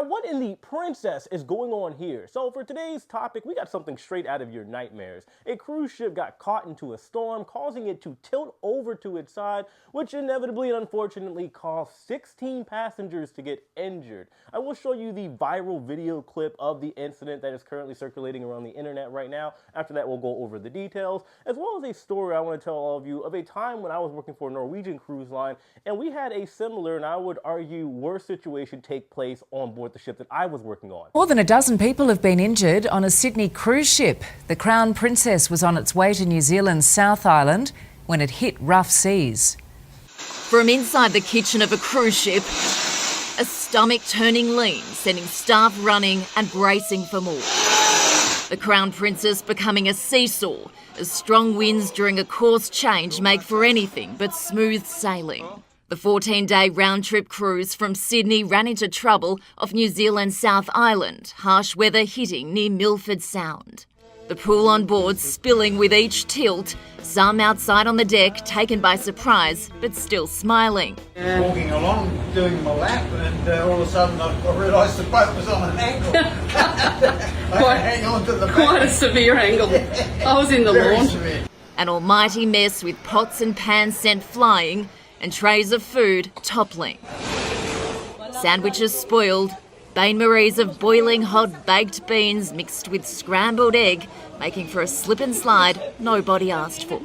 Now, what in the princess is going on here? So for today's topic, we got something straight out of your nightmares. A cruise ship got caught into a storm, causing it to tilt over to its side, which inevitably and unfortunately caused 16 passengers to get injured. I will show you the viral video clip of the incident that is currently circulating around the internet right now. After that, we'll go over the details, as well as a story I want to tell all of you of a time when I was working for a Norwegian cruise line, and we had a similar, and I would argue, worse situation take place on board the ship that I was working on. More than a dozen people have been injured on a Sydney cruise ship. The Crown Princess was on its way to New Zealand's South Island when it hit rough seas. From inside the kitchen of a cruise ship, a stomach turning lean, sending staff running and bracing for more. The Crown Princess becoming a seesaw as strong winds during a course change make for anything but smooth sailing. The 14-day round-trip cruise from Sydney ran into trouble off New Zealand's South Island, harsh weather hitting near Milford Sound. The pool on board spilling with each tilt, some outside on the deck taken by surprise but still smiling. Walking along, doing my lap, and all of a sudden I realised the boat was on an angle. I hang on to the boat. Quite a severe angle. I was in the launch. An almighty mess with pots and pans sent flying and trays of food toppling. Sandwiches spoiled, bain-maries of boiling hot baked beans mixed with scrambled egg, making for a slip and slide nobody asked for.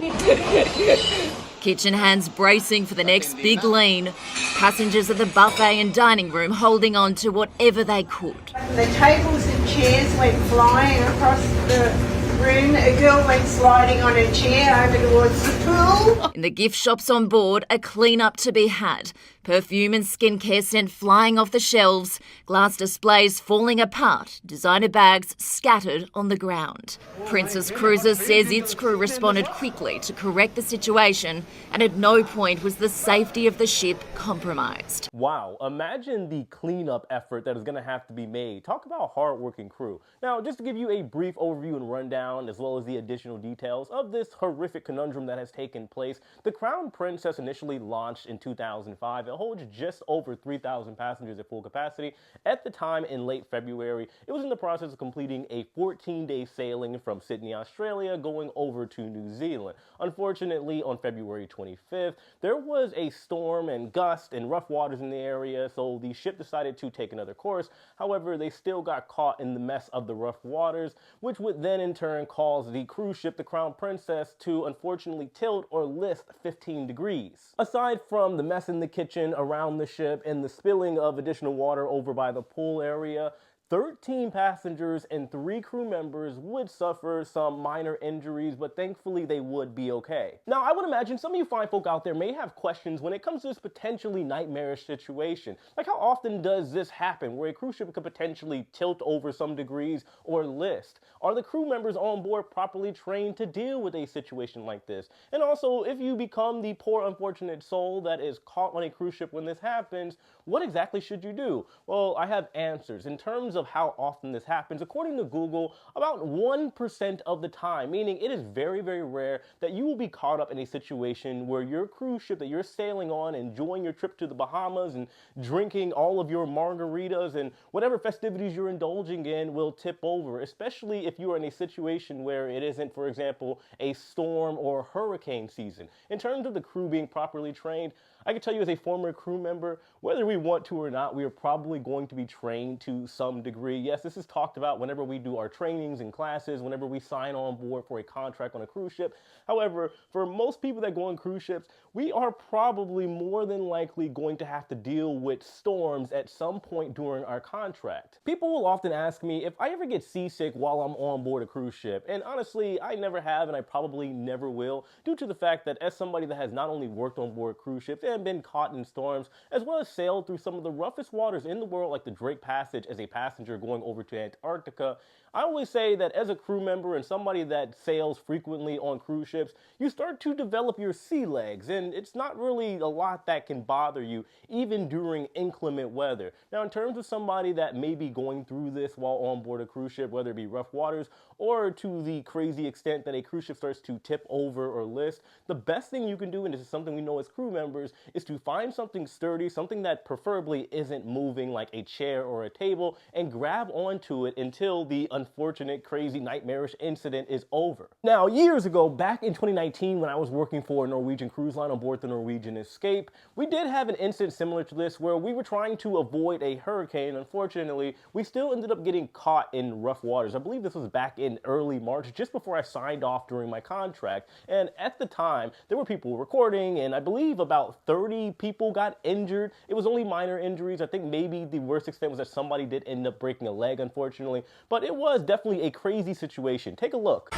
Kitchen hands bracing for the next big lean, passengers at the buffet and dining room holding on to whatever they could. The tables and chairs went flying across the room. A girl went sliding on a chair over towards the pool. In the gift shops on board, a clean-up to be had. Perfume and skincare sent flying off the shelves, glass displays falling apart, designer bags scattered on the ground. Princess Cruises says its crew responded quickly to correct the situation, and at no point was the safety of the ship compromised. Wow, imagine the cleanup effort that is going to have to be made. Talk about hard-working crew. Now, just to give you a brief overview and rundown, as well as the additional details of this horrific conundrum that has taken place, the Crown Princess initially launched in 2005. It holds just over 3,000 passengers at full capacity. At the time, in late February, it was in the process of completing a 14-day sailing from Sydney, Australia, going over to New Zealand. Unfortunately, on February 25th, there was a storm and gust and rough waters in the area, so the ship decided to take another course. However, they still got caught in the mess of the rough waters, which would then in turn cause the cruise ship, the Crown Princess, to unfortunately tilt or list 15 degrees. Aside from the mess in the kitchen around the ship and the spilling of additional water over by the pool area, 13 passengers and 3 crew members would suffer some minor injuries, but thankfully they would be okay. Now, I would imagine some of you fine folk out there may have questions when it comes to this potentially nightmarish situation. Like, how often does this happen where a cruise ship could potentially tilt over some degrees or list? Are the crew members on board properly trained to deal with a situation like this? And also, if you become the poor unfortunate soul that is caught on a cruise ship when this happens, what exactly should you do? Well, I have answers. In terms of how often this happens, according to Google, about 1% of the time, meaning it is very, very rare that you will be caught up in a situation where your cruise ship that you're sailing on, enjoying your trip to the Bahamas and drinking all of your margaritas and whatever festivities you're indulging in will tip over, especially if you are in a situation where it isn't, for example, a storm or hurricane season. In terms of the crew being properly trained, I can tell you as a former crew member, whether we want to or not, we are probably going to be trained to some degree. Yes, this is talked about whenever we do our trainings and classes, whenever we sign on board for a contract on a cruise ship. However, for most people that go on cruise ships, we are probably more than likely going to have to deal with storms at some point during our contract. People will often ask me if I ever get seasick while I'm on board a cruise ship, and honestly, I never have and I probably never will, due to the fact that as somebody that has not only worked on board cruise ships and been caught in storms, as well as sailed through some of the roughest waters in the world, like the Drake Passage as a passenger going over to Antarctica, I always say that as a crew member and somebody that sails frequently on cruise ships, you start to develop your sea legs, and it's not really a lot that can bother you, even during inclement weather. Now, in terms of somebody that may be going through this while on board a cruise ship, whether it be rough waters or to the crazy extent that a cruise ship starts to tip over or list, the best thing you can do, and this is something we know as crew members, is to find something sturdy, something that preferably isn't moving, like a chair or a table, and grab onto it until the unfortunate, crazy, nightmarish incident is over. Now, years ago, back in 2019, when I was working for a Norwegian cruise line on board the Norwegian Escape, we did have an incident similar to this where we were trying to avoid a hurricane. Unfortunately, we still ended up getting caught in rough waters. I believe this was back in early March, just before I signed off during my contract. And at the time, there were people recording, and I believe about 30 people got injured. It was only minor injuries. I think maybe the worst extent was that somebody did end up breaking a leg, unfortunately. But it was definitely a crazy situation. Take a look.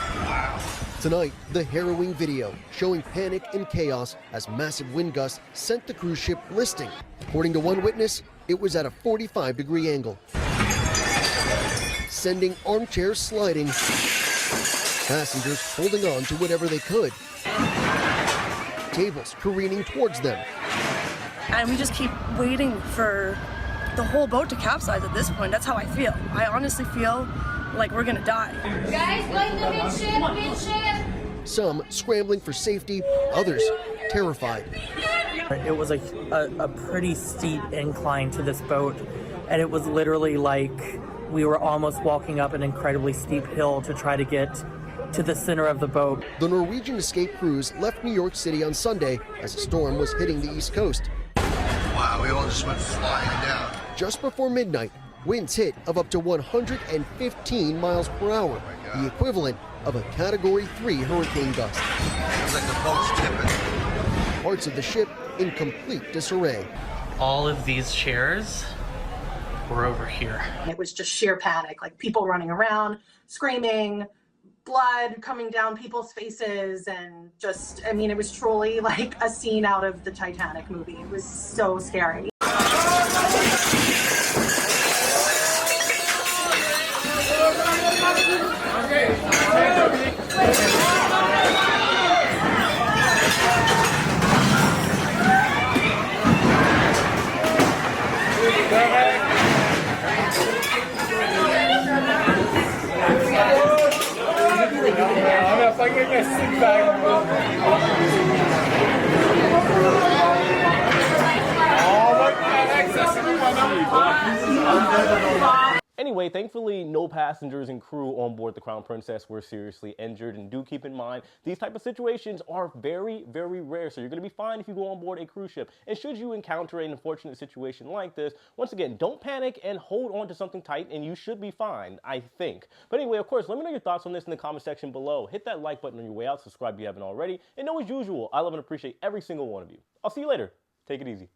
Tonight, the harrowing video showing panic and chaos as massive wind gusts sent the cruise ship listing. According to one witness, it was at a 45-degree angle, sending armchairs sliding, passengers holding on to whatever they could, tables careening towards them. And we just keep waiting for the whole boat to capsize at this point. That's how I feel. I honestly feel like we're gonna die. Guys, going to midship. Some scrambling for safety, others terrified. It was a pretty steep incline to this boat, and it was literally like we were almost walking up an incredibly steep hill to try to get to the center of the boat. The Norwegian Escape cruise left New York City on Sunday as a storm was hitting the East Coast. Wow, we all just went flying down. Just before midnight, winds hit of up to 115 miles per hour, the equivalent of a Category 3 hurricane gust. It's like the boat's tipping. Parts of the ship in complete disarray. All of these chairs were over here. It was just sheer panic, like people running around, screaming, blood coming down people's faces, and just, I mean, it was truly like a scene out of the Titanic movie. It was so scary. Anyway, thankfully, no passengers and crew on board the Crown Princess were seriously injured. And do keep in mind, these type of situations are very, very rare. So you're going to be fine if you go on board a cruise ship. And should you encounter an unfortunate situation like this, once again, don't panic and hold on to something tight, and you should be fine, I think. But anyway, of course, let me know your thoughts on this in the comment section below. Hit that like button on your way out. Subscribe if you haven't already. And know as usual, I love and appreciate every single one of you. I'll see you later. Take it easy.